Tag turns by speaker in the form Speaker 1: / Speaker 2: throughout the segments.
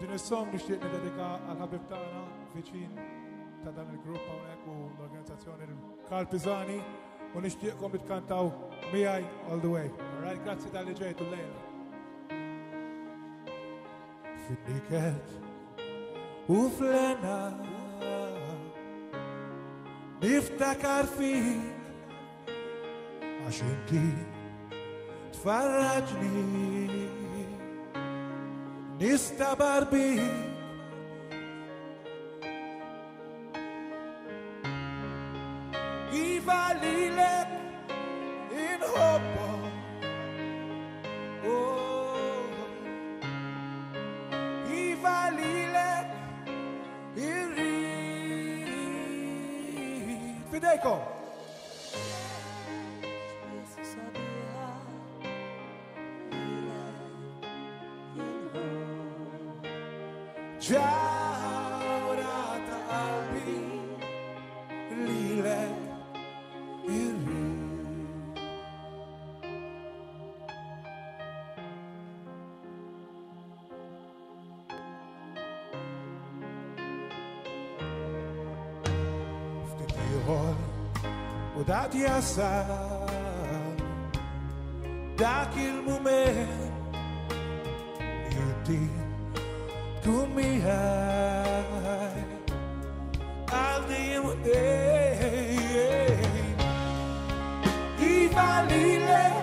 Speaker 1: Din is-song nixtieq nidedika għal ħabib tagħna viċin ta' dan il-grupp hawnhekk u l-organizzazzjoni Karpizani u nixtieqkom li tkantaw miegħi all the way. All right, grazzi tal-li ġejtu l-lejla. Fid-diket u flena niftakar fik għax inti tfarraġni nistabar bik iva lilek inħobba iva lilek irrid fidejkom ġawra ta' qalbi lilek irrid. Ftit ieħor u dak jasal dak il-mument li inti tkun miegħi għal dejjem u dejjem. Iva lilek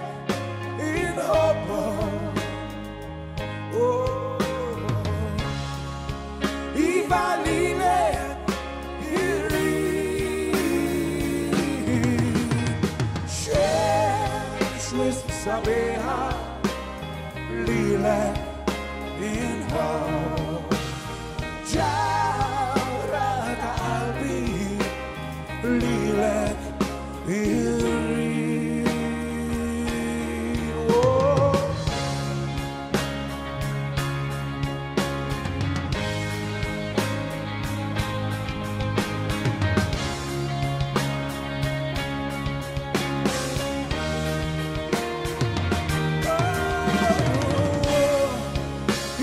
Speaker 1: inħobba iva lilek irrid. Xemx wisq sabiħa lilek inħobba ġawra ta' qalbi lilek irrid.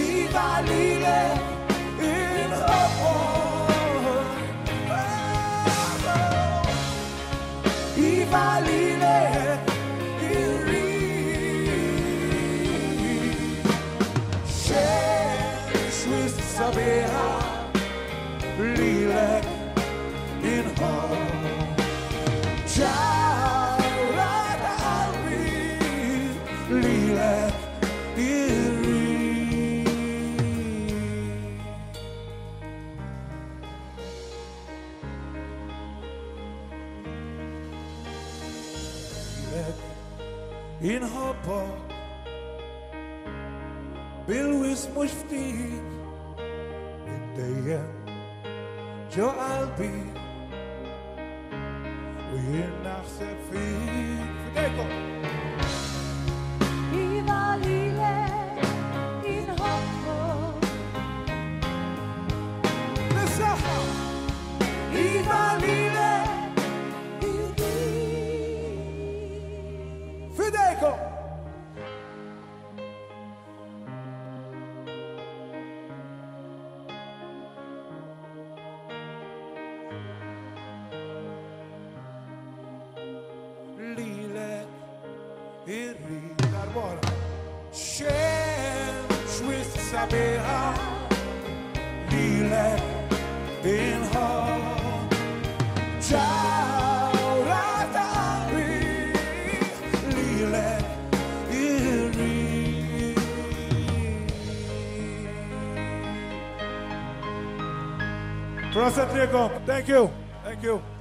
Speaker 1: Iva lilek Iva lilek irrid. Xemx wisq sabiħa lilek inħobb ġawra ta' qalbi lilek irrid. Inħobba bil-wisq mhux ftit minn dejjem ġo qalbi u jien naħseb fik fidejkom.
Speaker 2: Iva lilek inħobba
Speaker 1: Bis-saħħa
Speaker 2: Iva lilek
Speaker 1: fidejkom. Lilek irrid darbora. Xemx wisq sabiħa lilek inħobb ġawra ta' qalbi lilek irrid. Proset likom. Thank you.